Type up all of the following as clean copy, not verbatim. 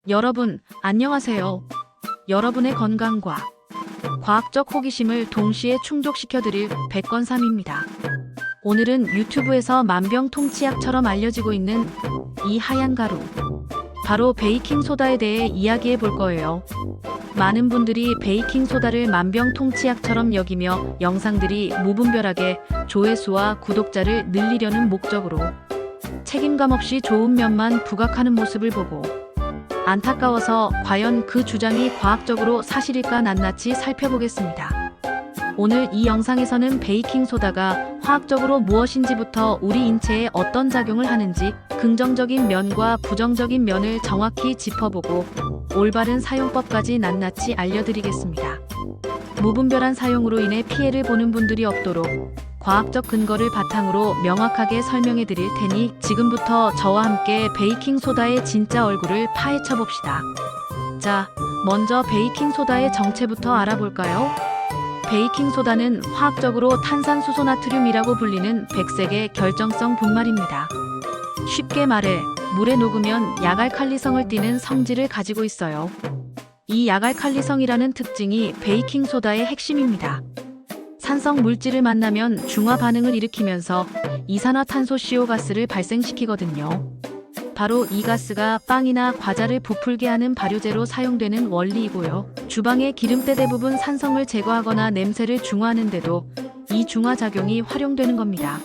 여러분, 안녕하세요. 여러분의 건강과 과학적 호기심을 동시에 충족시켜드릴 백건삼입니다. 오늘은 유튜브에서 만병통치약처럼 알려지고 있는 이 하얀 가루, 바로 베이킹소다에 대해 이야기해 볼 거예요. 많은 분들이 베이킹소다를 만병통치약처럼 여기며 영상들이 무분별하게 조회수와 구독자를 늘리려는 목적으로 책임감 없이 좋은 면만 부각하는 모습을 보고 안타까워서 과연 그 주장이 과학적으로 사실일까 낱낱이 살펴보겠습니다. 오늘 이 영상에서는 베이킹소다가 화학적으로 무엇인지부터 우리 인체에 어떤 작용을 하는지 긍정적인 면과 부정적인 면을 정확히 짚어보고 올바른 사용법까지 낱낱이 알려드리겠습니다. 무분별한 사용으로 인해 피해를 보는 분들이 없도록 과학적 근거를 바탕으로 명확하게 설명해 드릴 테니 지금부터 저와 함께 베이킹소다의 진짜 얼굴을 파헤쳐 봅시다. 자, 먼저 베이킹소다의 정체부터 알아볼까요? 베이킹소다는 화학적으로 탄산수소나트륨이라고 불리는 백색의 결정성 분말입니다. 쉽게 말해 물에 녹으면 약알칼리성을 띠는 성질을 가지고 있어요. 이 약알칼리성이라는 특징이 베이킹소다의 핵심입니다. 산성 물질을 만나면 중화 반응을 일으키면서 이산화탄소 가스를 발생시키거든요. 바로 이 가스가 빵이나 과자를 부풀게 하는 발효제로 사용되는 원리이고요. 주방의 기름때 대부분 산성을 제거하거나 냄새를 중화하는 데도 이 중화작용이 활용되는 겁니다.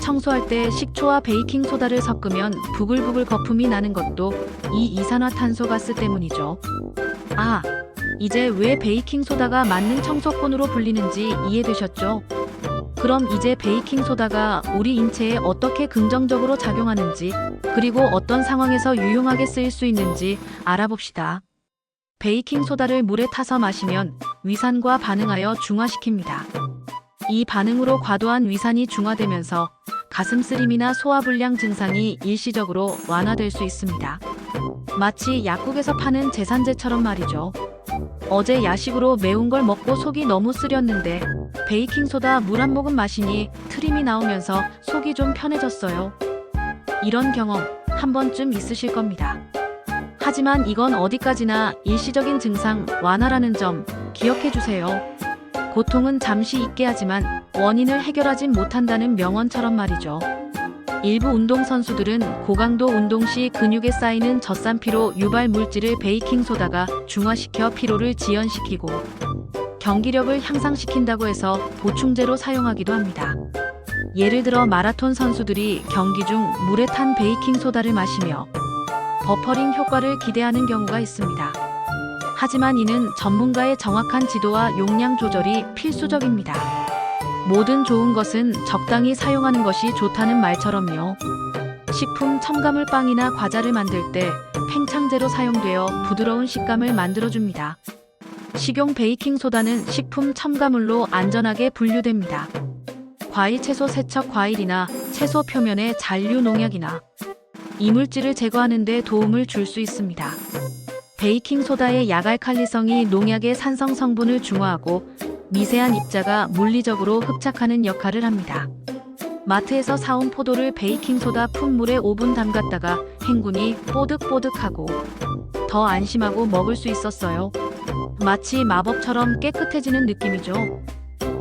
청소할 때 식초와 베이킹소다를 섞으면 부글부글 거품이 나는 것도 이 이산화탄소 가스 때문이죠. 아, 이제 왜 베이킹소다가 만능 청소꾼으로 불리는지 이해되셨죠? 그럼 이제 베이킹소다가 우리 인체에 어떻게 긍정적으로 작용하는지, 그리고 어떤 상황에서 유용하게 쓰일 수 있는지 알아봅시다. 베이킹소다를 물에 타서 마시면 위산과 반응하여 중화시킵니다. 이 반응으로 과도한 위산이 중화되면서 가슴 쓰림이나 소화불량 증상이 일시적으로 완화될 수 있습니다. 마치 약국에서 파는 제산제처럼 말이죠. 어제 야식으로 매운 걸 먹고 속이 너무 쓰렸는데 베이킹소다 물 한 모금 마시니 트림이 나오면서 속이 좀 편해졌어요. 이런 경험 한 번쯤 있으실 겁니다. 하지만 이건 어디까지나 일시적인 증상 완화라는 점 기억해 주세요. 고통은 잠시 잊게 하지만 원인을 해결하진 못한다는 명언처럼 말이죠. 일부 운동선수들은 고강도 운동 시 근육에 쌓이는 젖산피로 유발 물질을 베이킹소다가 중화시켜 피로를 지연시키고 경기력을 향상시킨다고 해서 보충제로 사용하기도 합니다. 예를 들어 마라톤 선수들이 경기 중 물에 탄 베이킹소다를 마시며 버퍼링 효과를 기대하는 경우가 있습니다. 하지만 이는 전문가의 정확한 지도와 용량 조절이 필수적입니다. 모든 좋은 것은 적당히 사용하는 것이 좋다는 말처럼요. 식품 첨가물 빵이나 과자를 만들 때 팽창제로 사용되어 부드러운 식감을 만들어줍니다. 식용 베이킹소다는 식품 첨가물로 안전하게 분류됩니다. 과일 채소 세척 과일이나 채소 표면의 잔류 농약이나 이물질을 제거하는 데 도움을 줄 수 있습니다. 베이킹소다의 약알칼리성이 농약의 산성 성분을 중화하고 미세한 입자가 물리적으로 흡착하는 역할을 합니다. 마트에서 사온 포도를 베이킹소다 푼 물에 5분 담갔다가 행군이 뽀득뽀득하고 더 안심하고 먹을 수 있었어요. 마치 마법처럼 깨끗해지는 느낌이죠.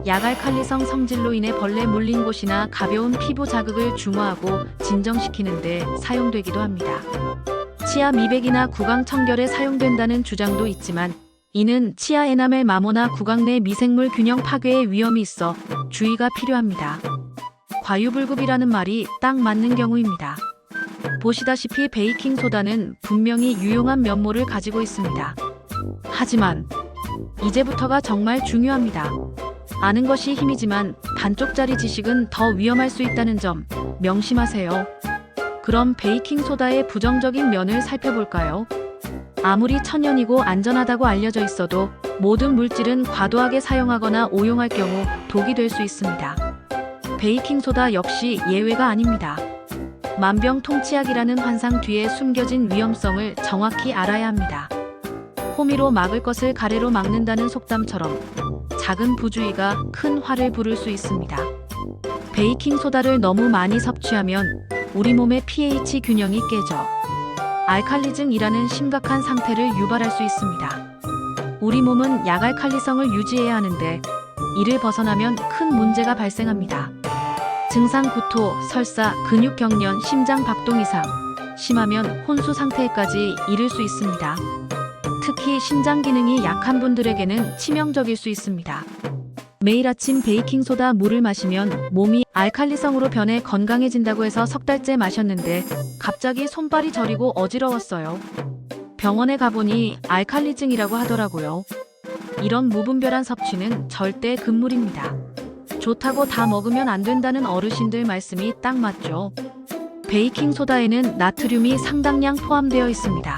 약알칼리성 성질로 인해 벌레 물린 곳이나 가벼운 피부 자극을 중화하고 진정시키는 데 사용되기도 합니다. 치아 미백이나 구강 청결에 사용된다는 주장도 있지만 이는 치아 에나멜 마모나 구강 내 미생물 균형 파괴의 위험이 있어 주의가 필요합니다. 과유불급이라는 말이 딱 맞는 경우입니다. 보시다시피 베이킹소다는 분명히 유용한 면모를 가지고 있습니다. 하지만 이제부터가 정말 중요합니다. 아는 것이 힘이지만 반쪽짜리 지식은 더 위험할 수 있다는 점 명심하세요. 그럼 베이킹소다의 부정적인 면을 살펴볼까요? 아무리 천연이고 안전하다고 알려져 있어도 모든 물질은 과도하게 사용하거나 오용할 경우 독이 될 수 있습니다. 베이킹소다 역시 예외가 아닙니다. 만병통치약이라는 환상 뒤에 숨겨진 위험성을 정확히 알아야 합니다. 호미로 막을 것을 가래로 막는다는 속담처럼 작은 부주의가 큰 화를 부를 수 있습니다. 베이킹소다를 너무 많이 섭취하면 우리 몸의 pH 균형이 깨져 알칼리증이라는 심각한 상태를 유발할 수 있습니다. 우리 몸은 약알칼리성을 유지해야 하는데 이를 벗어나면 큰 문제가 발생합니다. 증상 구토, 설사, 근육경련, 심장 박동 이상, 심하면 혼수 상태까지 이를 수 있습니다. 특히 신장 기능이 약한 분들에게는 치명적일 수 있습니다. 매일 아침 베이킹소다 물을 마시면 몸이 알칼리성으로 변해 건강해진다고 해서 석 달째 마셨는데 갑자기 손발이 저리고 어지러웠어요. 병원에 가보니 알칼리증이라고 하더라고요. 이런 무분별한 섭취는 절대 금물입니다. 좋다고 다 먹으면 안 된다는 어르신들 말씀이 딱 맞죠. 베이킹소다에는 나트륨이 상당량 포함되어 있습니다.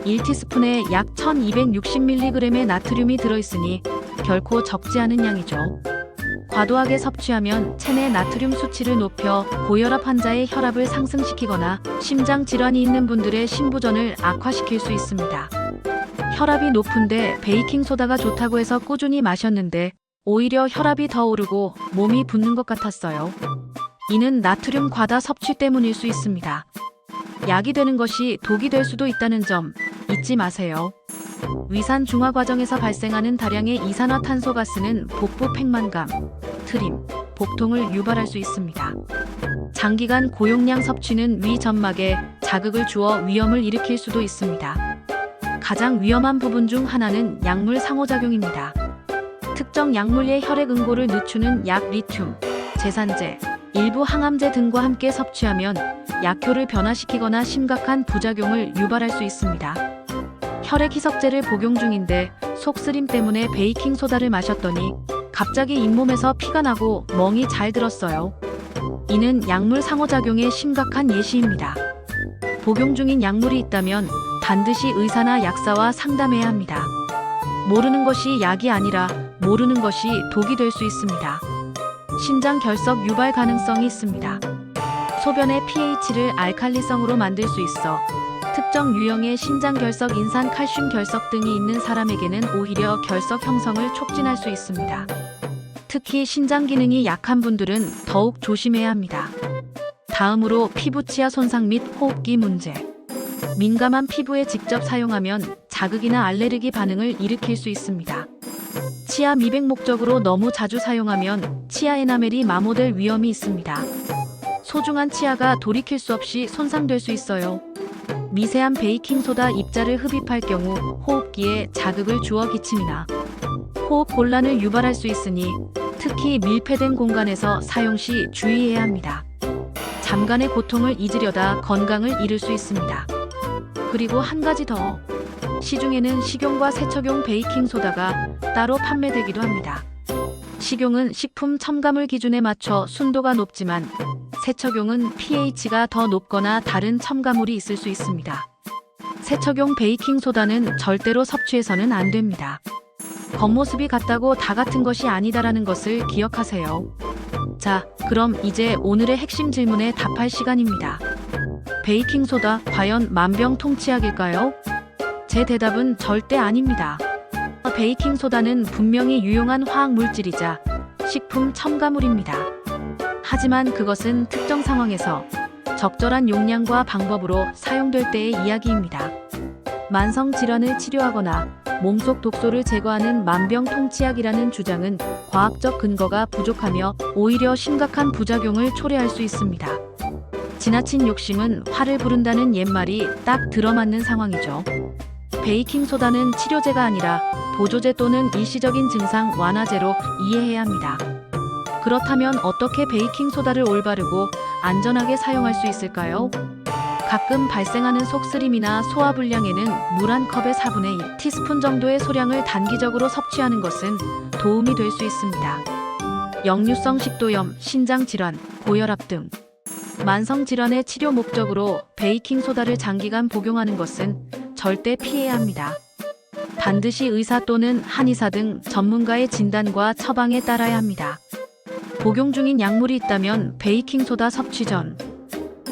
1티스푼에 약 1260mg의 나트륨이 들어있으니 결코 적지 않은 양이죠. 과도하게 섭취하면 체내 나트륨 수치를 높여 고혈압 환자의 혈압을 상승시키거나 심장 질환이 있는 분들의 심부전을 악화시킬 수 있습니다. 혈압이 높은데 베이킹소다가 좋다고 해서 꾸준히 마셨는데 오히려 혈압이 더 오르고 몸이 붓는 것 같았어요. 이는 나트륨 과다 섭취 때문일 수 있습니다. 약이 되는 것이 독이 될 수도 있다는 점 잊지 마세요. 위산 중화 과정에서 발생하는 다량의 이산화탄소가스는 복부 팽만감, 트림, 복통을 유발할 수 있습니다. 장기간 고용량 섭취는 위 점막에 자극을 주어 위염을 일으킬 수도 있습니다. 가장 위험한 부분 중 하나는 약물 상호작용입니다. 특정 약물의 혈액 응고를 늦추는 약 리튬, 제산제, 일부 항암제 등과 함께 섭취하면 약효를 변화시키거나 심각한 부작용을 유발할 수 있습니다. 혈액 희석제를 복용 중인데 속쓰림 때문에 베이킹소다를 마셨더니 갑자기 잇몸에서 피가 나고 멍이 잘 들었어요. 이는 약물 상호작용의 심각한 예시입니다. 복용 중인 약물이 있다면 반드시 의사나 약사와 상담해야 합니다. 모르는 것이 약이 아니라 모르는 것이 독이 될 수 있습니다. 신장 결석 유발 가능성이 있습니다. 소변의 pH를 알칼리성으로 만들 수 있어 특정 유형의 신장 결석, 인산 칼슘 결석 등이 있는 사람에게는 오히려 결석 형성을 촉진할 수 있습니다. 특히 신장 기능이 약한 분들은 더욱 조심해야 합니다. 다음으로 피부 치아 손상 및 호흡기 문제. 민감한 피부에 직접 사용하면 자극이나 알레르기 반응을 일으킬 수 있습니다. 치아 미백 목적으로 너무 자주 사용하면 치아 에나멜이 마모될 위험이 있습니다. 소중한 치아가 돌이킬 수 없이 손상될 수 있어요. 미세한 베이킹소다 입자를 흡입할 경우 호흡기에 자극을 주어 기침이나 호흡 곤란을 유발할 수 있으니 특히 밀폐된 공간에서 사용 시 주의해야 합니다. 잠깐의 고통을 잊으려다 건강을 잃을 수 있습니다. 그리고 한 가지 더. 시중에는 식용과 세척용 베이킹소다가 따로 판매되기도 합니다. 식용은 식품 첨가물 기준에 맞춰 순도가 높지만 세척용은 pH가 더 높거나 다른 첨가물이 있을 수 있습니다. 세척용 베이킹소다는 절대로 섭취해서는 안 됩니다. 겉모습이 같다고 다 같은 것이 아니다라는 것을 기억하세요. 자, 그럼 이제 오늘의 핵심 질문에 답할 시간입니다. 베이킹소다 과연 만병통치약일까요? 제 대답은 절대 아닙니다. 베이킹소다는 분명히 유용한 화학물질이자 식품 첨가물입니다. 하지만 그것은 특정 상황에서 적절한 용량과 방법으로 사용될 때의 이야기입니다. 만성 질환을 치료하거나 몸속 독소를 제거하는 만병통치약이라는 주장은 과학적 근거가 부족하며 오히려 심각한 부작용을 초래할 수 있습니다. 지나친 욕심은 화를 부른다는 옛말이 딱 들어맞는 상황이죠. 베이킹소다는 치료제가 아니라 보조제 또는 일시적인 증상 완화제로 이해해야 합니다. 그렇다면 어떻게 베이킹소다를 올바르고 안전하게 사용할 수 있을까요? 가끔 발생하는 속쓰림이나 소화불량에는 물 한 컵의 4분의 1 티스푼 정도의 소량을 단기적으로 섭취하는 것은 도움이 될 수 있습니다. 역류성 식도염, 신장질환, 고혈압 등 만성질환의 치료 목적으로 베이킹소다를 장기간 복용하는 것은 절대 피해야 합니다. 반드시 의사 또는 한의사 등 전문가의 진단과 처방에 따라야 합니다. 복용 중인 약물이 있다면 베이킹소다 섭취 전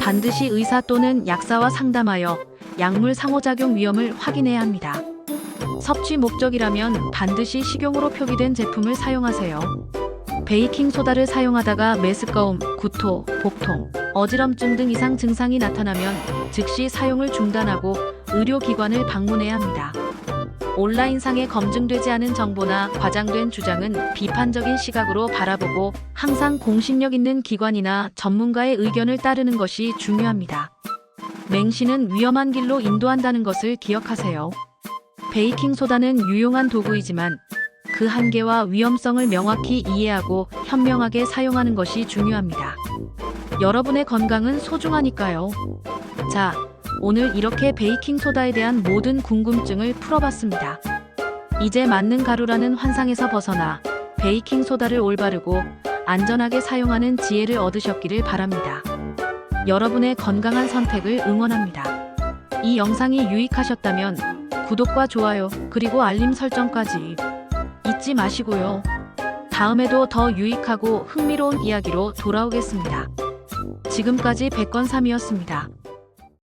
반드시 의사 또는 약사와 상담하여 약물 상호작용 위험을 확인해야 합니다. 섭취 목적이라면 반드시 식용으로 표기된 제품을 사용하세요. 베이킹 소다를 사용하다가 메스꺼움, 구토, 복통, 어지럼증 등 이상 증상이 나타나면 즉시 사용을 중단하고 의료기관을 방문해야 합니다. 온라인상에 검증되지 않은 정보나 과장된 주장은 비판적인 시각으로 바라보고 항상 공신력 있는 기관이나 전문가의 의견을 따르는 것이 중요합니다. 맹신은 위험한 길로 인도한다는 것을 기억하세요. 베이킹 소다는 유용한 도구이지만 그 한계와 위험성을 명확히 이해하고 현명하게 사용하는 것이 중요합니다. 여러분의 건강은 소중하니까요. 자, 오늘 이렇게 베이킹 소다에 대한 모든 궁금증을 풀어봤습니다. 이제 맞는 가루라는 환상에서 벗어나 베이킹 소다를 올바르고 안전하게 사용하는 지혜를 얻으셨기를 바랍니다. 여러분의 건강한 선택을 응원합니다. 이 영상이 유익하셨다면 구독과 좋아요, 그리고 알림 설정까지 잊지 마시고요. 다음에도 더 유익하고 흥미로운 이야기로 돌아오겠습니다. 지금까지 백건삼이었습니다.